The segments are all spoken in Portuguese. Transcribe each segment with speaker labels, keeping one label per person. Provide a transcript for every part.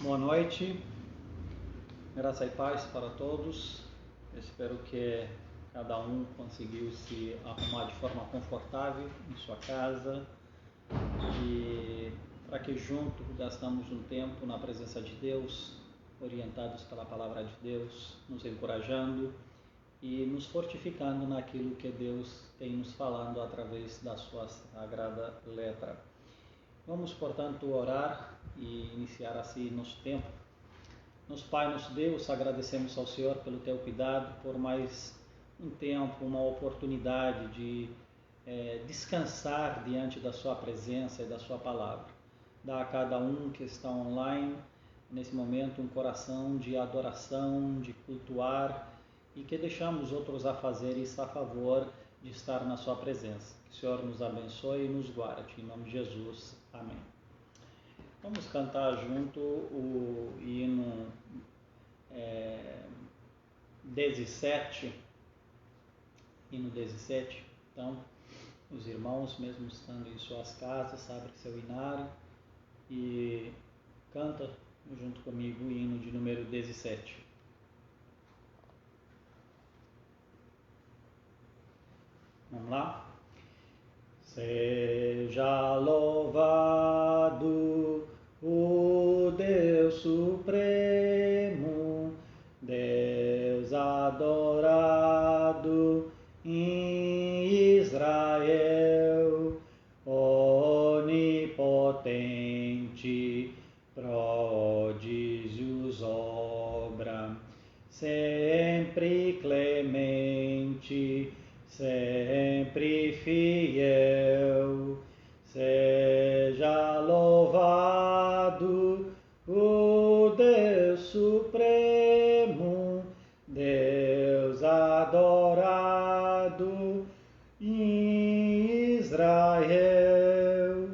Speaker 1: Boa noite, graça e paz para todos. Espero que cada um conseguiu se arrumar de forma confortável em sua casa e para que juntos gastamos um tempo na presença de Deus, orientados pela palavra de Deus, nos encorajando e nos fortificando naquilo que Deus tem nos falando através da sua sagrada letra. Vamos, portanto, orar e iniciar assim nosso tempo. Nosso Pai, nosso Deus, agradecemos ao Senhor pelo Teu cuidado, por mais um tempo, uma oportunidade de descansar diante da Sua presença e da Sua palavra. Dá a cada um que está online, nesse momento, um coração de adoração, de cultuar e que deixamos outros afazeres a favor de estar na Sua presença. Que o Senhor nos abençoe e nos guarde. Em nome de Jesus. Amém. Vamos cantar junto o hino 17, hino 17. Então, os irmãos, mesmo estando em suas casas, abre seu hinário e canta junto comigo o hino de número 17. Vamos lá? Seja louvado o Deus Supremo, Deus adorado em Israel, onipotente, prodígios obra, sempre clemente, sempre fiel. Seja louvado o Deus Supremo, Deus adorado em Israel.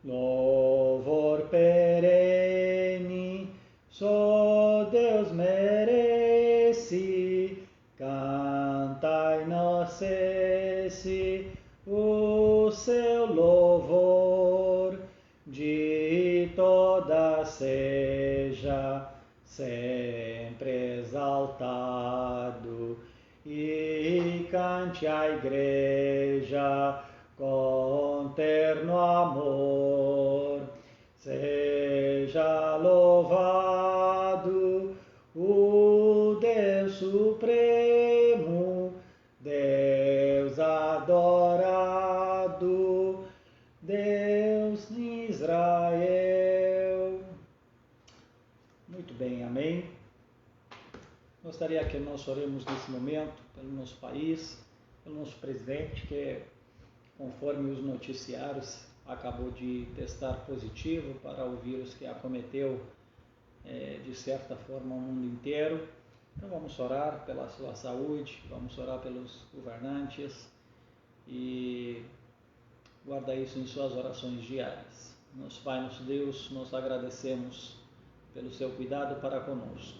Speaker 1: Louvor perene só Deus merece, cantai, não cesse o seu louvor, de toda seja sempre exaltado, e cante a igreja com terno amor. Seja louvado o Deus Supremo, Deus adorado, Deus de Israel. Muito bem, amém. Gostaria que nós oremos nesse momento pelo nosso país, pelo nosso presidente, que, conforme os noticiários, acabou de testar positivo para o vírus que acometeu, de certa forma, o mundo inteiro. Então vamos orar pela sua saúde, vamos orar pelos governantes e guarda isso em suas orações diárias. Nosso Pai, nosso Deus, nós agradecemos pelo seu cuidado para conosco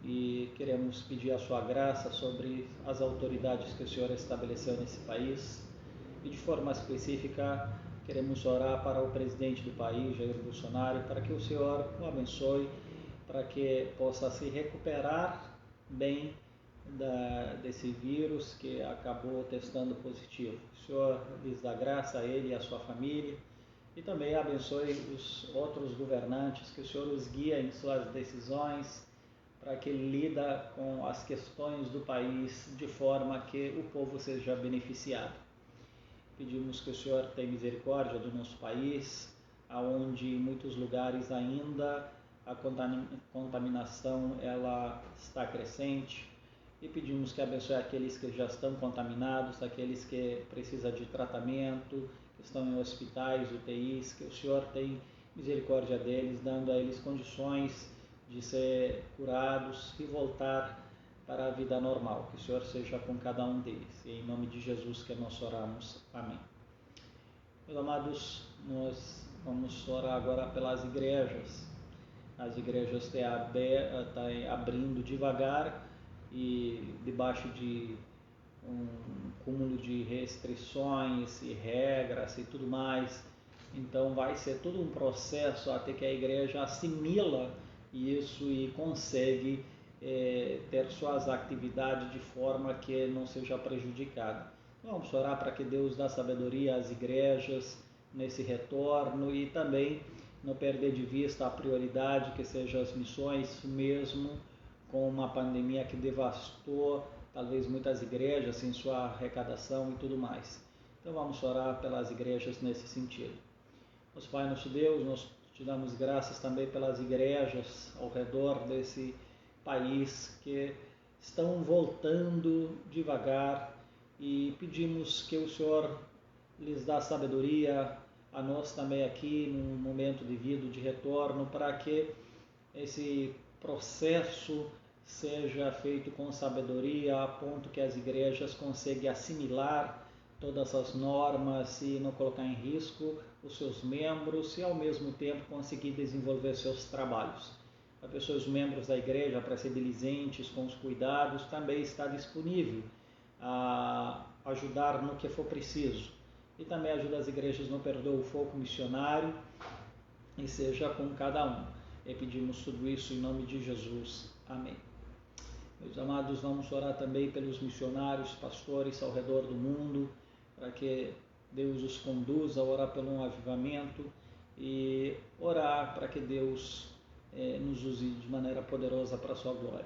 Speaker 1: e queremos pedir a sua graça sobre as autoridades que o Senhor estabeleceu nesse país e, de forma específica, queremos orar para o presidente do país, Jair Bolsonaro, para que o Senhor o abençoe, para que possa se recuperar bem desse vírus que acabou testando positivo. O Senhor lhes dá graça a ele e a sua família e também abençoe os outros governantes, que o Senhor os guia em suas decisões, para que ele lida com as questões do país de forma que o povo seja beneficiado. Pedimos que o Senhor tenha misericórdia do nosso país, onde em muitos lugares ainda a contaminação ela está crescente, e pedimos que abençoe aqueles que já estão contaminados, aqueles que precisam de tratamento, que estão em hospitais, UTIs, que o Senhor tenha misericórdia deles, dando a eles condições de ser curados e voltar para a vida normal. Que o Senhor seja com cada um deles. E em nome de Jesus que nós oramos. Amém. Meus amados, nós vamos orar agora pelas igrejas. As igrejas estão abrindo devagar e debaixo de um cúmulo de restrições e regras e tudo mais. Então vai ser todo um processo até que a igreja assimila isso e consegue ter suas atividades de forma que não seja prejudicada. Então, vamos orar para que Deus dê sabedoria às igrejas nesse retorno e também não perder de vista a prioridade que seja as missões, mesmo com uma pandemia que devastou talvez muitas igrejas em sua arrecadação e tudo mais. Então vamos orar pelas igrejas nesse sentido. Nosso Pai, nosso Deus, nós te damos graças também pelas igrejas ao redor desse país que estão voltando devagar e pedimos que o Senhor lhes dá sabedoria, a nós também aqui no momento devido de retorno, para que esse processo seja feito com sabedoria, a ponto que as igrejas consigam assimilar todas as normas e não colocar em risco os seus membros e ao mesmo tempo conseguir desenvolver seus trabalhos. A pessoa, os membros da igreja, para ser diligentes com os cuidados, também está disponível a ajudar no que for preciso. E também ajuda as igrejas a não perder o foco missionário e seja com cada um. E pedimos tudo isso em nome de Jesus. Amém. Meus amados, vamos orar também pelos missionários, pastores ao redor do mundo, para que Deus os conduza a orar pelo um avivamento e orar para que Deus nos use de maneira poderosa para a sua glória.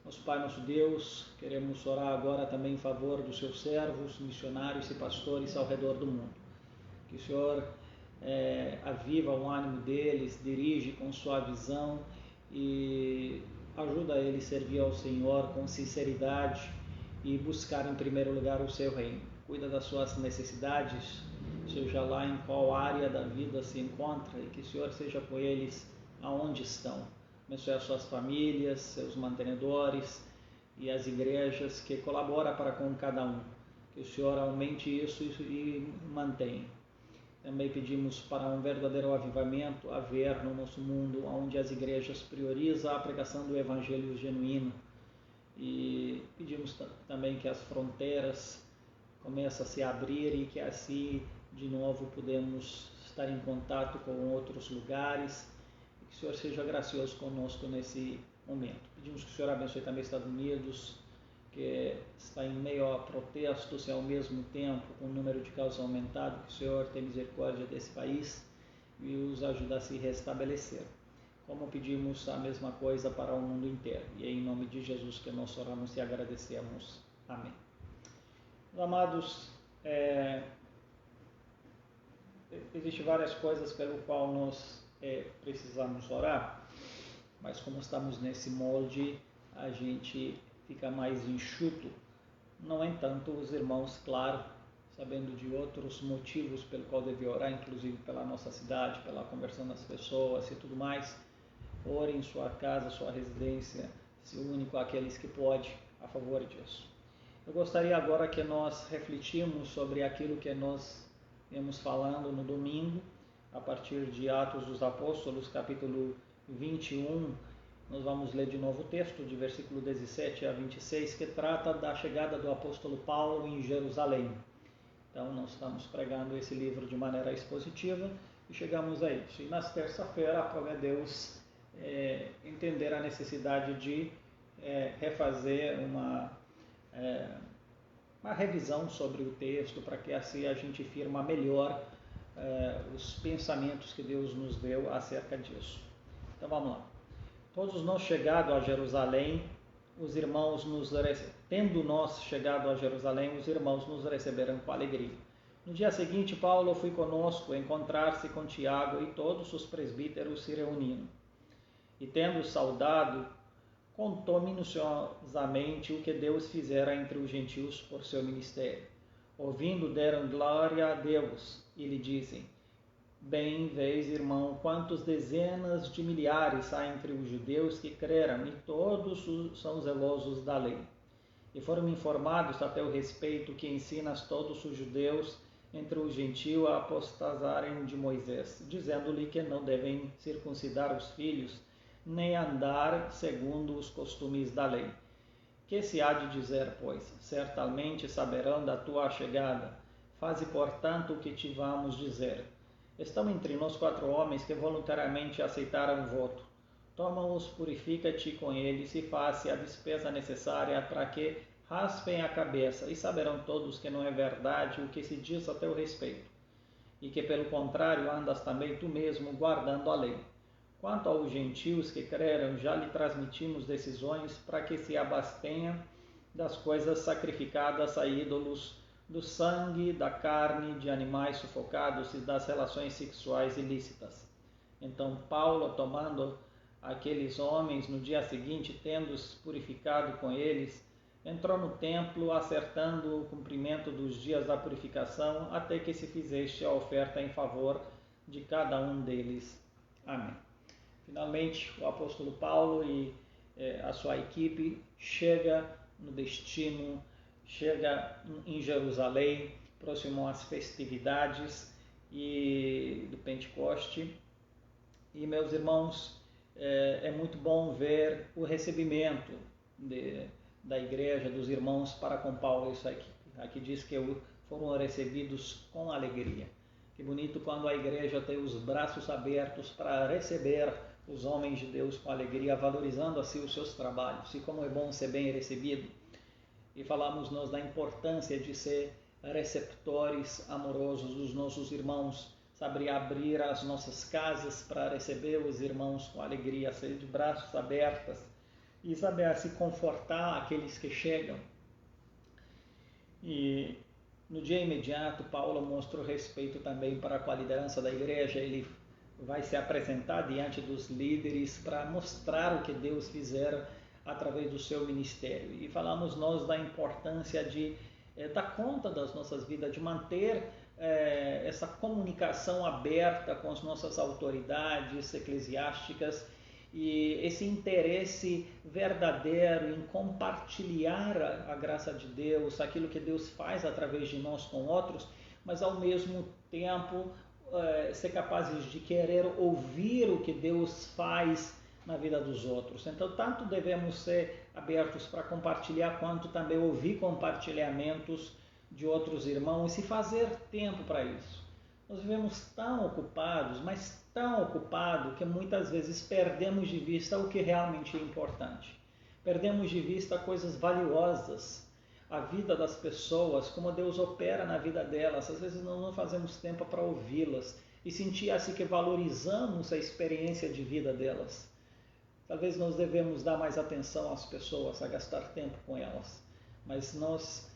Speaker 1: Nosso Pai, nosso Deus, queremos orar agora também em favor dos seus servos, missionários e pastores ao redor do mundo. Que o Senhor aviva o ânimo deles, dirige com sua visão e ajuda eles a servir ao Senhor com sinceridade e buscar em primeiro lugar o seu reino. Cuida das suas necessidades, seja lá em qual área da vida se encontra, e que o Senhor seja com eles aonde estão. Abençoe as suas famílias, seus mantenedores e as igrejas que colaboram para com cada um. Que o Senhor aumente isso e mantenha. Também pedimos para um verdadeiro avivamento haver no nosso mundo, onde as igrejas priorizam a pregação do evangelho genuíno. E pedimos também que as fronteiras comecem a se abrir e que assim, de novo, podemos estar em contato com outros lugares. E que o Senhor seja gracioso conosco nesse momento. Pedimos que o Senhor abençoe também os Estados Unidos, que está em meio a protestos e ao mesmo tempo com o número de casos aumentado. Que o Senhor tenha misericórdia desse país e os ajude a se restabelecer. Como pedimos a mesma coisa para o mundo inteiro. E é em nome de Jesus que nós oramos e agradecemos. Amém. Meus amados, existem várias coisas pelo qual nós precisamos orar, mas como estamos nesse molde, a gente fica mais enxuto. No entanto, os irmãos, claro, sabendo de outros motivos pelo qual devem orar, inclusive pela nossa cidade, pela conversão das pessoas e tudo mais, ore em sua casa, sua residência, se une com aqueles que podem a favor disso. Eu gostaria agora que nós refletimos sobre aquilo que nós viemos falando no domingo, a partir de Atos dos Apóstolos, capítulo 21, nós vamos ler de novo o texto, de versículo 17 a 26, que trata da chegada do apóstolo Paulo em Jerusalém. Então, nós estamos pregando esse livro de maneira expositiva e chegamos a isso. E na terça-feira, aprove Deus entender a necessidade de refazer uma revisão sobre o texto, para que assim a gente firma melhor os pensamentos que Deus nos deu acerca disso. Então vamos lá. Todos nós chegado a Jerusalém, tendo nós chegado a Jerusalém, os irmãos nos receberam com alegria. No dia seguinte, Paulo foi conosco encontrar-se com Tiago e todos os presbíteros se reuniram. E tendo saudado, contou minuciosamente o que Deus fizera entre os gentios por seu ministério. Ouvindo, deram glória a Deus e lhe dizem: Bem vês, irmão, quantos dezenas de milhares há entre os judeus que creram, e todos são zelosos da lei. E foram informados a teu respeito que ensinas todos os judeus entre os gentios a apostasarem de Moisés, dizendo-lhe que não devem circuncidar os filhos, nem andar segundo os costumes da lei. Que se há de dizer, pois? Certamente saberão da tua chegada. Faze, portanto, o que te vamos dizer. Estão entre nós 4 homens que voluntariamente aceitaram o voto. Toma-os, purifica-te com eles e faça a despesa necessária para que raspem a cabeça, e saberão todos que não é verdade o que se diz a teu respeito, e que pelo contrário andas também tu mesmo guardando a lei. Quanto aos gentios que creram, já lhe transmitimos decisões para que se abastenha das coisas sacrificadas a ídolos, do sangue, da carne, de animais sufocados e das relações sexuais ilícitas. Então Paulo, tomando aqueles homens, no dia seguinte, tendo-os purificado com eles, entrou no templo, acertando o cumprimento dos dias da purificação, até que se fizeste a oferta em favor de cada um deles. Amém. Finalmente, o apóstolo Paulo e a sua equipe chega no destino, chega em Jerusalém, próximo às festividades do Pentecoste. E, meus irmãos, é muito bom ver o recebimento da igreja, dos irmãos para com Paulo. Isso aqui diz que foram recebidos com alegria. Que bonito quando a igreja tem os braços abertos para receber os homens de Deus com alegria, valorizando assim os seus trabalhos. E como é bom ser bem recebido. E falamos nós da importância de ser receptores amorosos dos nossos irmãos, saber abrir as nossas casas para receber os irmãos com alegria, ser de braços abertos e saber se confortar aqueles que chegam. E no dia imediato, Paulo mostra o respeito também para com a liderança da igreja. Ele vai se apresentar diante dos líderes para mostrar o que Deus fizer através do seu ministério. E falamos nós da importância de dar conta das nossas vidas, de manter essa comunicação aberta com as nossas autoridades eclesiásticas e esse interesse verdadeiro em compartilhar a graça de Deus, aquilo que Deus faz através de nós com outros, mas ao mesmo tempo ser capazes de querer ouvir o que Deus faz na vida dos outros. Então, tanto devemos ser abertos para compartilhar, quanto também ouvir compartilhamentos de outros irmãos e fazer tempo para isso. Nós vivemos tão ocupados, mas tão ocupados, que muitas vezes perdemos de vista o que realmente é importante. Perdemos de vista coisas valiosas, a vida das pessoas, como Deus opera na vida delas. Às vezes nós não fazemos tempo para ouvi-las e sentir assim que valorizamos a experiência de vida delas. Talvez nós devemos dar mais atenção às pessoas, a gastar tempo com elas, mas nós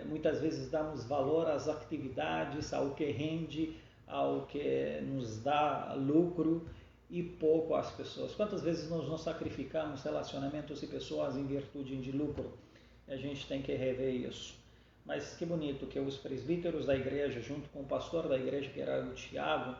Speaker 1: muitas vezes damos valor às atividades, ao que rende, ao que nos dá lucro e pouco às pessoas. Quantas vezes nós não sacrificamos relacionamentos e pessoas em virtude de lucro? A gente tem que rever isso. Mas que bonito que os presbíteros da igreja, junto com o pastor da igreja, que era o Tiago,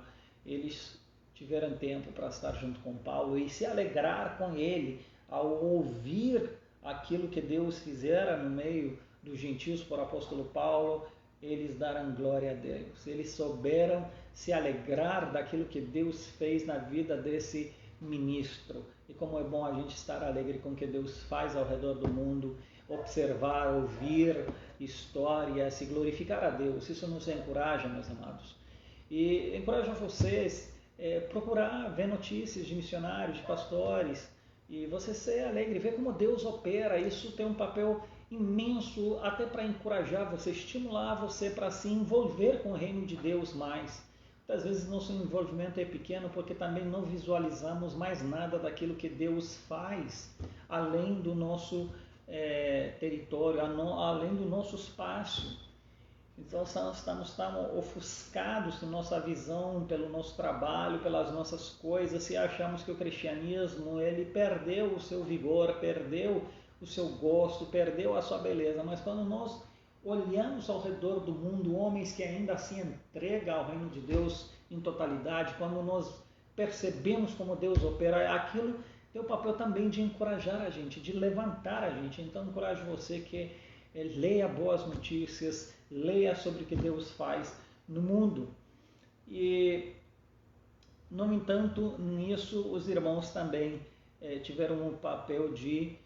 Speaker 1: eles tiveram tempo para estar junto com Paulo e se alegrar com ele ao ouvir aquilo que Deus fizera no meio dos gentios por apóstolo Paulo. Eles deram glória a Deus, eles souberam se alegrar daquilo que Deus fez na vida desse ministro. E como é bom a gente estar alegre com o que Deus faz ao redor do mundo, observar, ouvir histórias e glorificar a Deus. Isso nos encoraja, meus amados. E encorajo vocês procurar ver notícias de missionários, de pastores, e você ser alegre, ver como Deus opera. Isso tem um papel imenso até para encorajar você, estimular você para se envolver com o reino de Deus mais. Muitas vezes nosso envolvimento é pequeno porque também não visualizamos mais nada daquilo que Deus faz além do nosso território, além do nosso espaço. Então estamos tão ofuscados na nossa visão, pelo nosso trabalho, pelas nossas coisas, e achamos que o cristianismo ele perdeu o seu vigor, perdeu o seu gosto, perdeu a sua beleza. Mas quando nós olhamos ao redor do mundo, homens que ainda assim entregam ao reino de Deus em totalidade, quando nós percebemos como Deus opera, aquilo tem o papel também de encorajar a gente, de levantar a gente. Então encorajo você que leia boas notícias, leia sobre o que Deus faz no mundo. E, no entanto, nisso os irmãos também tiveram um papel de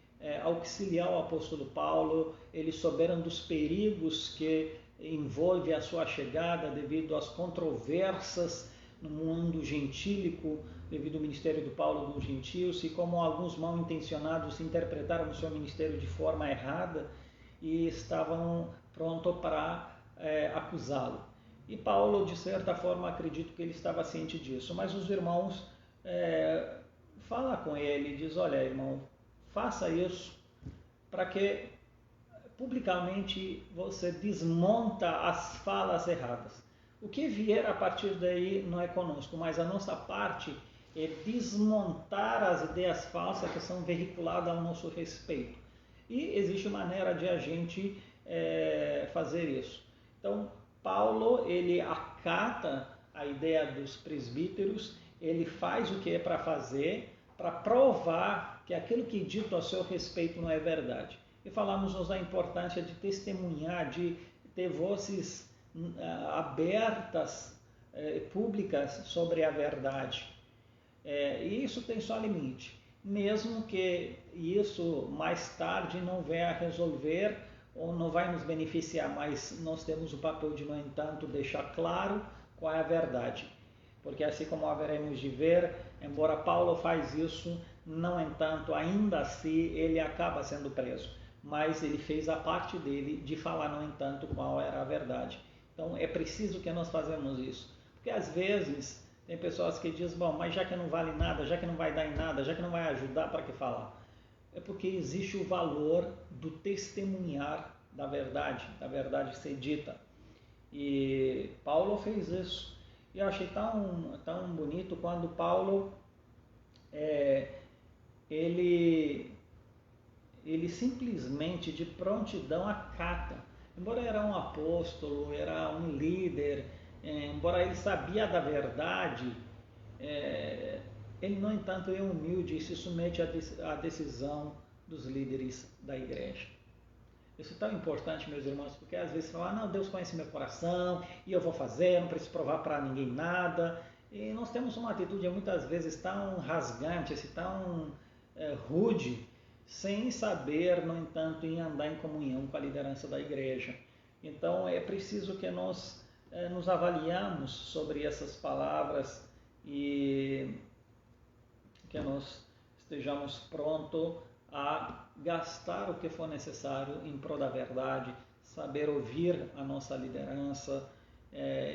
Speaker 1: auxiliar o apóstolo Paulo. Eles souberam dos perigos que envolve a sua chegada devido às controvérsias no mundo gentílico, devido ao ministério do Paulo dos gentios, e como alguns mal intencionados interpretaram o seu ministério de forma errada e estavam prontos para acusá-lo. E Paulo, de certa forma, acredito que ele estava ciente disso, mas os irmãos falam com ele e diz: olha, irmão, faça isso para que publicamente você desmonta as falas erradas. O que vier a partir daí não é conosco, mas a nossa parte é desmontar as ideias falsas que são veiculadas ao nosso respeito. E existe maneira de a gente fazer isso. Então, Paulo, ele acata a ideia dos presbíteros, ele faz o que é para fazer, para provar que aquilo que é dito a seu respeito não é verdade. E falamos da importância de testemunhar, de ter vozes abertas, públicas sobre a verdade. E isso tem só limite. Mesmo que isso mais tarde não venha a resolver ou não vai nos beneficiar, mas nós temos o papel de, no entanto, deixar claro qual é a verdade. Porque assim como haveremos de ver, embora Paulo faz isso, no entanto, ainda assim ele acaba sendo preso. Mas ele fez a parte dele de falar, no entanto, qual era a verdade. Então é preciso que nós façamos isso. Porque às vezes tem pessoas que dizem: bom, mas já que não vale nada, já que não vai dar em nada, já que não vai ajudar, para que falar? É porque existe o valor do testemunhar da verdade ser dita. E Paulo fez isso. E eu achei tão bonito quando Paulo, ele simplesmente de prontidão acata. Embora era um apóstolo, era um líder, embora ele sabia da verdade, ele, no entanto, é humilde e se submete à decisão dos líderes da igreja. Isso é tão importante, meus irmãos, porque às vezes falam: não, Deus conhece meu coração e eu vou fazer, não preciso provar para ninguém nada. E nós temos uma atitude muitas vezes tão rasgante, tão rude, sem saber, no entanto, em andar em comunhão com a liderança da igreja. Então é preciso que nós nos avaliamos sobre essas palavras e que nós estejamos prontos a gastar o que for necessário em prol da verdade, saber ouvir a nossa liderança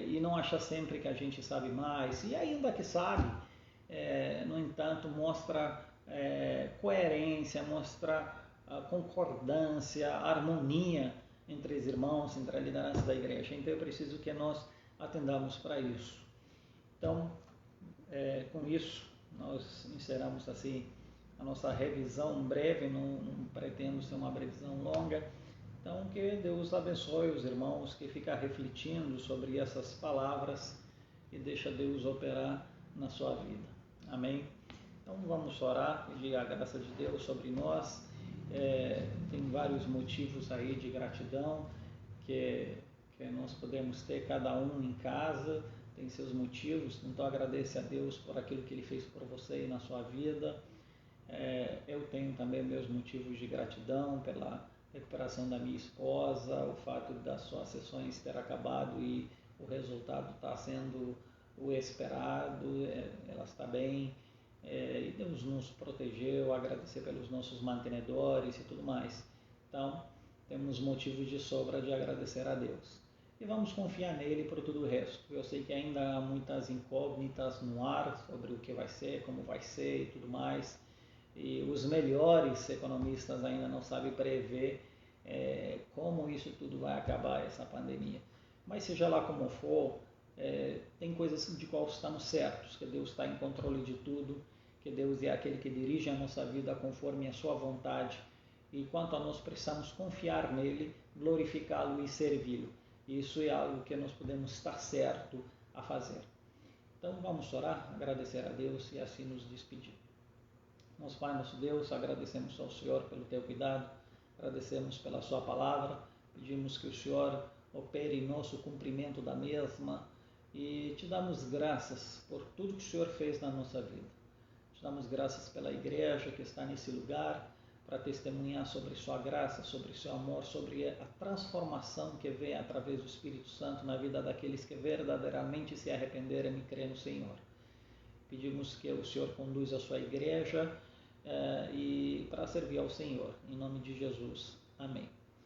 Speaker 1: e não achar sempre que a gente sabe mais. E ainda que sabe, no entanto, mostra coerência, mostra concordância, harmonia entre os irmãos, entre a liderança da igreja. Então é preciso que nós atendamos para isso. Então, com isso, nós encerramos assim a nossa revisão breve, não pretendo ser uma revisão longa. Então, que Deus abençoe os irmãos que ficam refletindo sobre essas palavras e deixa Deus operar na sua vida. Amém? Então, vamos orar, pedir a graça de Deus sobre nós. Tem vários motivos aí de gratidão que nós podemos ter, cada um em casa, tem seus motivos. Então, agradeça a Deus por aquilo que Ele fez por você e na sua vida. Eu tenho também meus motivos de gratidão pela recuperação da minha esposa, o fato das suas sessões ter acabado e o resultado está sendo o esperado, ela está bem, e Deus nos protegeu, agradecer pelos nossos mantenedores e tudo mais. Então, temos motivos de sobra de agradecer a Deus. E vamos confiar nele por tudo o resto. Eu sei que ainda há muitas incógnitas no ar sobre o que vai ser, como vai ser e tudo mais. E os melhores economistas ainda não sabem prever como isso tudo vai acabar, essa pandemia. Mas seja lá como for, tem coisas de qual estamos certos, que Deus está em controle de tudo, que Deus é aquele que dirige a nossa vida conforme a sua vontade, e quanto a nós precisamos confiar nele, glorificá-lo e servi-lo. Isso é algo que nós podemos estar certo a fazer. Então vamos orar, agradecer a Deus e assim nos despedir. Nosso Pai, nosso Deus, agradecemos ao Senhor pelo teu cuidado, agradecemos pela sua palavra, pedimos que o Senhor opere em nosso cumprimento da mesma e te damos graças por tudo que o Senhor fez na nossa vida. Te damos graças pela igreja que está nesse lugar, para testemunhar sobre sua graça, sobre seu amor, sobre a transformação que vem através do Espírito Santo na vida daqueles que verdadeiramente se arrependerem e crêem no Senhor. Pedimos que o Senhor conduza a sua igreja e para servir ao Senhor. Em nome de Jesus. Amém.